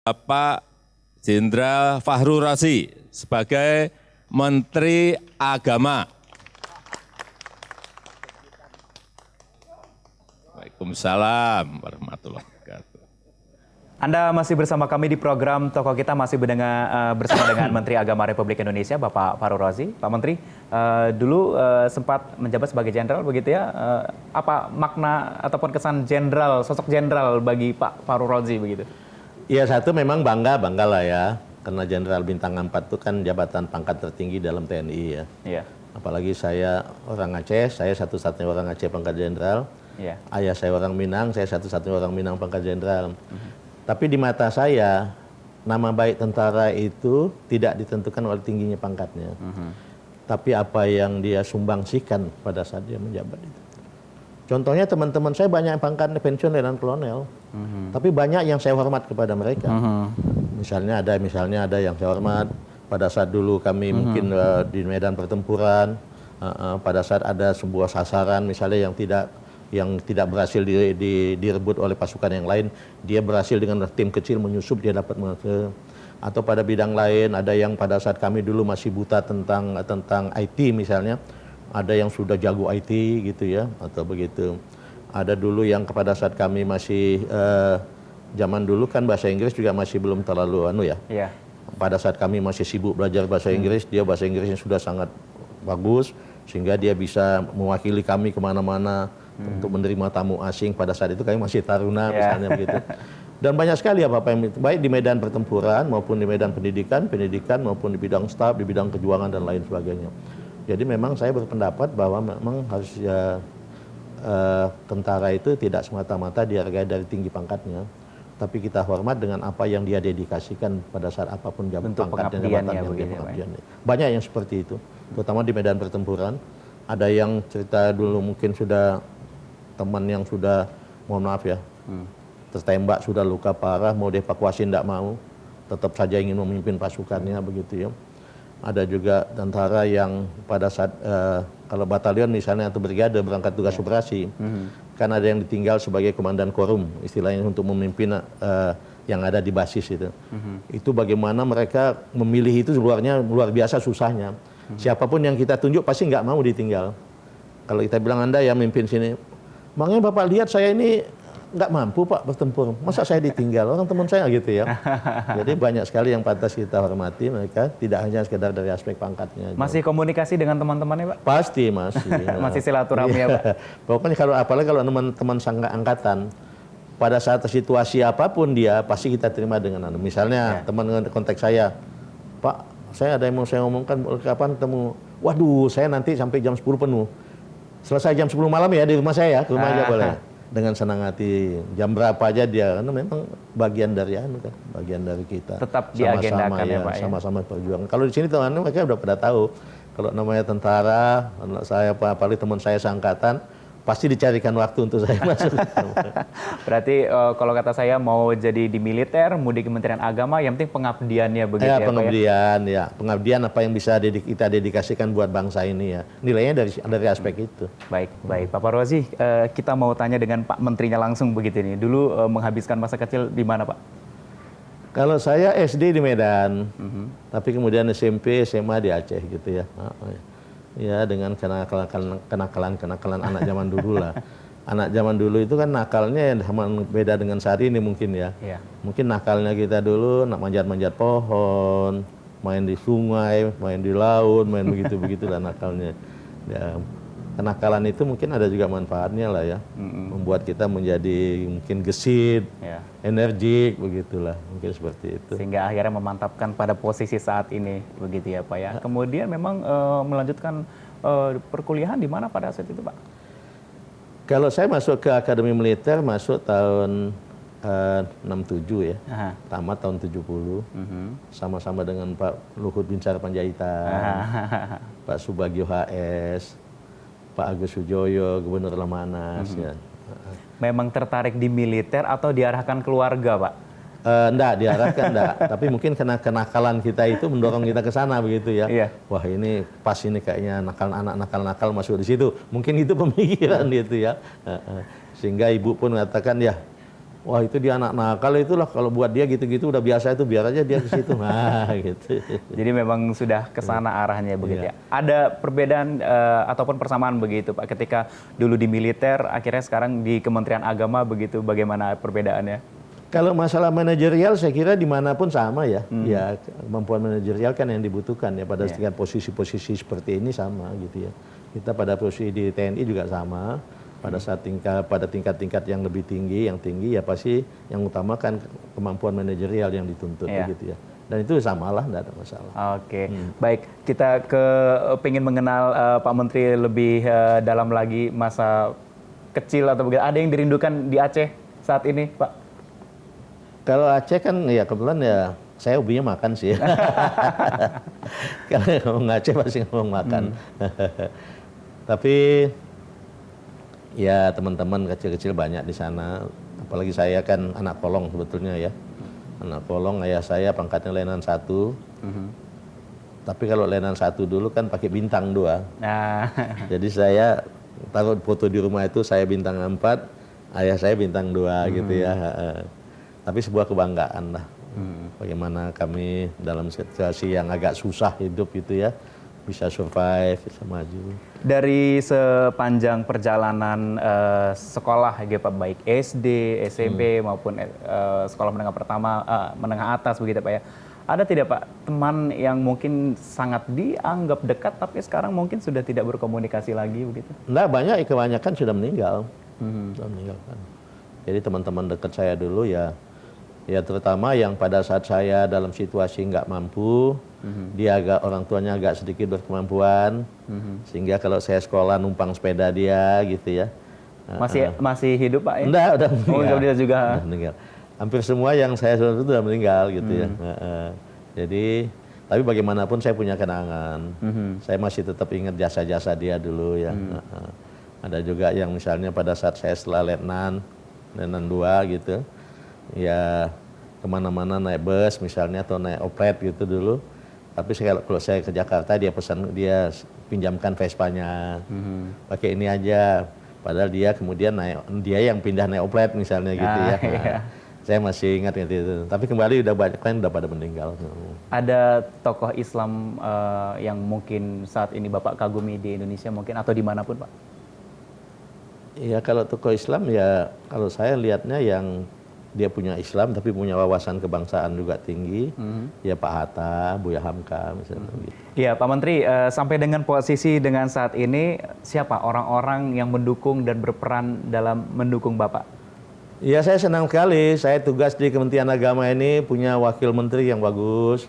Bapak Jenderal Fahru Razi sebagai Menteri Agama. Waalaikumsalam warahmatullahi wabarakatuh. Anda masih bersama kami di program Tokoh Kita, masih bersama dengan Menteri Agama Republik Indonesia, Bapak Fahru Razi. Pak Menteri, dulu sempat menjabat sebagai jenderal begitu ya. Apa makna ataupun kesan jenderal, sosok jenderal bagi Pak Fahru Razi begitu? Ya, satu memang bangga lah ya. Karena Jenderal Bintang 4 itu kan jabatan pangkat tertinggi dalam TNI ya. Iya. Apalagi saya orang Aceh, saya satu-satunya orang Aceh pangkat jenderal. Iya. Ayah saya orang Minang, saya satu-satunya orang Minang pangkat jenderal. Tapi di mata saya, nama baik tentara itu tidak ditentukan oleh tingginya pangkatnya. Tapi apa yang dia sumbangsikan pada saat dia menjabat itu. Contohnya teman-teman saya banyak yang pangkatnya pensiun dan kolonel. Tapi banyak yang saya hormat kepada mereka. Misalnya ada yang saya hormat pada saat dulu kami mungkin di medan pertempuran, pada saat ada sebuah sasaran misalnya yang tidak berhasil direbut oleh pasukan yang lain, dia berhasil dengan tim kecil menyusup, dia dapat atau pada bidang lain ada yang pada saat kami dulu masih buta tentang IT misalnya, ada yang sudah jago IT gitu ya, atau begitu. Ada dulu yang pada saat kami masih zaman dulu kan bahasa Inggris juga masih belum terlalu ya. Iya. Pada saat kami masih sibuk belajar bahasa Inggris, dia bahasa Inggrisnya sudah sangat bagus sehingga dia bisa mewakili kami kemana-mana untuk menerima tamu asing. Pada saat itu kami masih taruna misalnya begitu. Dan banyak sekali apa-apa yang baik di medan pertempuran maupun di medan pendidikan maupun di bidang staf, di bidang kejuangan dan lain sebagainya. Jadi memang saya berpendapat bahwa memang harus tentara itu tidak semata-mata dihargai dari tinggi pangkatnya, tapi kita hormat dengan apa yang dia dedikasikan pada saat apapun pangkat dan jabatan yang dia pengabdiannya. Banyak yang seperti itu, terutama di medan pertempuran. Ada yang cerita dulu mungkin sudah teman yang sudah, mohon maaf ya, tertembak, sudah luka parah, mau dievakuasi tidak mau, tetap saja ingin memimpin pasukannya begitu ya. Ada juga tentara yang pada saat kalau batalion misalnya atau brigade berangkat tugas operasi, kan ada yang ditinggal sebagai komandan korum, istilahnya untuk memimpin yang ada di basis itu. Itu bagaimana mereka memilih itu luar biasa susahnya. Siapapun yang kita tunjuk pasti nggak mau ditinggal. Kalau kita bilang Anda yang memimpin sini, makanya Bapak lihat saya ini nggak mampu Pak bertempur, masa saya ditinggal, orang teman saya gitu ya. Jadi banyak sekali yang pantas kita hormati mereka, tidak hanya sekedar dari aspek pangkatnya. Masih komunikasi dengan teman-temannya Pak? Pasti masih. Masih silaturahmi ya Pak? Pokoknya apalagi kalau teman-teman angkatan, pada saat situasi apapun dia pasti kita terima dengan misalnya teman dengan konteks saya, Pak saya ada yang mau saya omongkan, kapan ketemu? Waduh saya nanti sampai jam 10 penuh. Selesai jam 10 malam ya di rumah saya, ke rumah aja boleh. Dengan senang hati, jam berapa aja dia, karena memang bagian dari bagian dari kita. Tetap diagendakan ya Pak ya. Sama-sama perjuangan. Kalau di sini teman-teman mereka udah pada tahu, kalau namanya tentara, anak saya apalagi teman saya seangkatan, pasti dicarikan waktu untuk saya masuk. Berarti kalau kata saya mau jadi di militer, mau di Kementerian Agama, yang penting pengabdiannya begitu ya, pengabdian Pak ya. Pengabdian apa yang bisa kita dedikasikan buat bangsa ini ya. Nilainya dari aspek itu. Baik Pak Fahru Razi, kita mau tanya dengan Pak Menterinya langsung begitu nih. Dulu menghabiskan masa kecil di mana Pak? Kalau saya SD di Medan, tapi kemudian SMP, SMA di Aceh gitu ya. Ya dengan kenakalan anak zaman dulu lah. Anak zaman dulu itu kan nakalnya beda dengan saat ini mungkin ya. Mungkin nakalnya kita dulu nak manjat-manjat pohon, main di sungai, main di laut, main begitu-begitulah nakalnya. Ya, kenakalan itu mungkin ada juga manfaatnya lah ya. Membuat kita menjadi mungkin gesit, energik begitulah, mungkin seperti itu. Sehingga akhirnya memantapkan pada posisi saat ini begitu ya Pak ya. Kemudian memang melanjutkan perkuliahan di mana pada saat itu Pak? Kalau saya masuk ke Akademi Militer masuk tahun 67 ya. Tamat tahun 70. Sama-sama dengan Pak Luhut Binsar Panjaitan, Pak Subagio HS, Pak Agus Sujoyo, Gubernur Lamanas ya. Memang tertarik di militer atau diarahkan keluarga Pak? Enggak, diarahkan enggak. Tapi mungkin karena kenakalan kita itu mendorong kita ke sana begitu ya. Wah ini pas ini kayaknya nakal masuk di situ. Mungkin itu pemikiran gitu ya. Sehingga ibu pun mengatakan ya wah itu dia anak nakal itulah, kalau buat dia gitu-gitu udah biasa itu, biar aja dia ke situ. Nah, gitu. Jadi memang sudah ke sana arahnya begitu ya. Ada perbedaan ataupun persamaan begitu Pak, ketika dulu di militer, akhirnya sekarang di Kementerian Agama begitu, bagaimana perbedaannya? Kalau masalah manajerial saya kira dimanapun sama ya. Ya kemampuan manajerial kan yang dibutuhkan ya pada setiap posisi-posisi seperti ini sama gitu ya. Kita pada posisi di TNI juga sama. Pada saat tingkat-tingkat yang lebih tinggi, yang tinggi ya pasti yang utamakan kemampuan manajerial yang dituntut gitu ya. Dan itu samalah, tidak ada masalah. Oke, baik. Kita pengen mengenal Pak Menteri lebih dalam lagi, masa kecil atau begitu. Ada yang dirindukan di Aceh saat ini, Pak? Kalau Aceh kan ya kebetulan ya saya hobinya makan sih. Kalau ngomong Aceh pasti ngomong makan. Tapi ya teman-teman kecil-kecil banyak di sana. Apalagi saya kan anak kolong sebetulnya ya. Anak kolong, ayah saya pangkatnya Letnan 1. Tapi kalau Letnan 1 dulu kan pakai bintang 2. Nah. Jadi saya taruh foto di rumah itu saya bintang 4, ayah saya bintang 2 gitu ya. Tapi sebuah kebanggaan lah. Bagaimana kami dalam situasi yang agak susah hidup gitu ya, bisa survive, bisa maju. Dari sepanjang perjalanan sekolah ya Pak, baik SD, SMP maupun sekolah menengah pertama, menengah atas begitu Pak ya. Ada tidak Pak teman yang mungkin sangat dianggap dekat tapi sekarang mungkin sudah tidak berkomunikasi lagi begitu? Nah banyak, kebanyakan sudah meninggal. Sudah meninggalkan. Jadi teman-teman dekat saya dulu ya terutama yang pada saat saya dalam situasi nggak mampu, dia orang tuanya agak sedikit berkemampuan, sehingga kalau saya sekolah numpang sepeda dia gitu ya. Masih hidup Pak ya? Enggak, udah meninggal. Dia juga. Udah meninggal. Hampir semua yang saya sudah itu sudah meninggal gitu ya. Jadi tapi bagaimanapun saya punya kenangan. Saya masih tetap ingat jasa-jasa dia dulu ya. Ada juga yang misalnya pada saat saya setelah Letnan 2 gitu, ya kemana-mana naik bus misalnya atau naik oplet gitu dulu. Tapi kalau saya ke Jakarta dia pinjamkan Vespanya, pakai ini aja. Padahal dia kemudian dia yang pindah naik oplet misalnya gitu ya. Saya masih ingat gitu. Tapi kembali udah banyak kan udah pada meninggal. Ada tokoh Islam yang mungkin saat ini Bapak kagumi di Indonesia mungkin atau dimanapun Pak? Ya kalau tokoh Islam ya kalau saya lihatnya yang dia punya Islam tapi punya wawasan kebangsaan juga tinggi, ya Pak Hatta, Buya Hamka misalnya gitu. Iya Pak Menteri, sampai dengan posisi dengan saat ini siapa orang-orang yang mendukung dan berperan dalam mendukung Bapak? Ya saya senang sekali, saya tugas di Kementerian Agama ini punya wakil menteri yang bagus,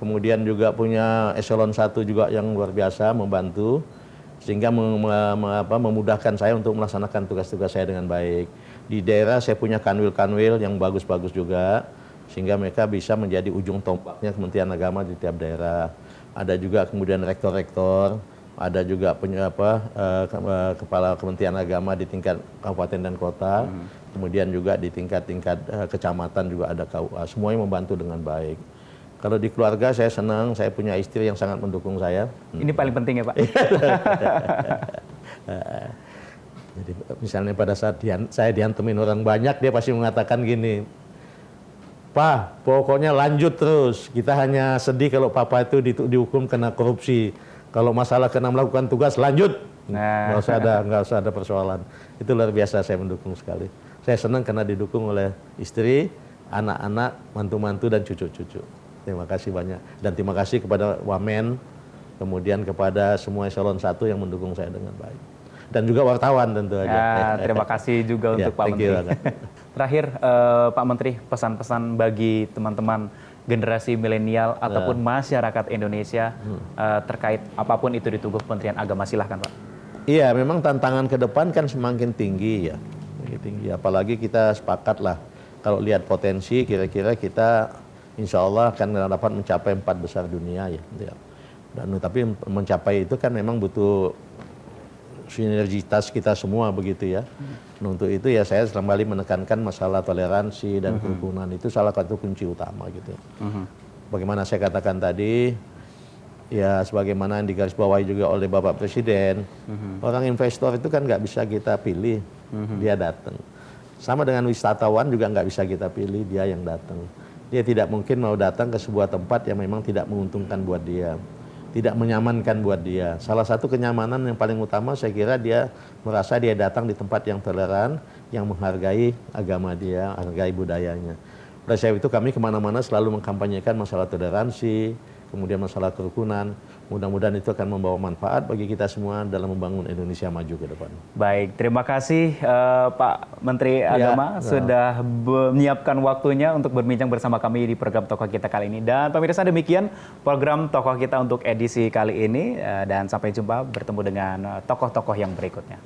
kemudian juga punya eselon 1 juga yang luar biasa membantu, sehingga memudahkan saya untuk melaksanakan tugas-tugas saya dengan baik. Di daerah saya punya kanwil-kanwil yang bagus-bagus juga, sehingga mereka bisa menjadi ujung tombaknya Kementerian Agama di tiap daerah. Ada juga kemudian rektor-rektor, ada juga kepala Kementerian Agama di tingkat kabupaten dan kota, kemudian juga di tingkat-tingkat kecamatan juga ada KUA, semuanya membantu dengan baik. Kalau di keluarga saya senang, saya punya istri yang sangat mendukung saya. Ini paling penting ya Pak? Jadi misalnya pada saat saya dihantemin orang banyak, dia pasti mengatakan gini, Pak, pokoknya lanjut terus, kita hanya sedih kalau Papa itu dihukum kena korupsi. Kalau masalah kena melakukan tugas, lanjut. Nggak usah ada persoalan. Itu luar biasa, saya mendukung sekali. Saya senang karena didukung oleh istri, anak-anak, mantu-mantu, dan cucu-cucu. Terima kasih banyak. Dan terima kasih kepada Wamen, kemudian kepada semua eselon 1 yang mendukung saya dengan baik. Dan juga wartawan tentu aja. Ya, terima kasih juga untuk Pak Menteri. Terakhir, Pak Menteri, pesan-pesan bagi teman-teman generasi milenial ataupun masyarakat Indonesia terkait apapun itu di tubuh Kementerian Agama, silahkan Pak. Iya, memang tantangan ke depan kan semakin tinggi ya, tinggi. Apalagi kita sepakat lah kalau lihat potensi, kira-kira kita insya Allah akan dapat mencapai 4 besar dunia ya. Dan tapi mencapai itu kan memang butuh sinergitas kita semua begitu ya. Untuk itu ya saya kembali menekankan masalah toleransi dan kerukunan itu salah satu kunci utama gitu. Bagaimana saya katakan tadi, ya sebagaimana yang digarisbawahi juga oleh Bapak Presiden, orang investor itu kan nggak bisa kita pilih, dia datang. Sama dengan wisatawan juga nggak bisa kita pilih dia yang datang. Dia tidak mungkin mau datang ke sebuah tempat yang memang tidak menguntungkan buat dia, tidak menyamankan buat dia. Salah satu kenyamanan yang paling utama saya kira dia merasa dia datang di tempat yang toleran, yang menghargai agama dia, menghargai budayanya. Oleh sebab itu kami kemana-mana selalu mengkampanyekan masalah toleransi, kemudian masalah kerukunan. Mudah-mudahan itu akan membawa manfaat bagi kita semua dalam membangun Indonesia maju ke depan. Baik, terima kasih Pak Menteri Agama sudah menyiapkan waktunya untuk berbincang bersama kami di program Tokoh Kita kali ini. Dan pemirsa, demikian program Tokoh Kita untuk edisi kali ini. Dan sampai jumpa bertemu dengan tokoh-tokoh yang berikutnya.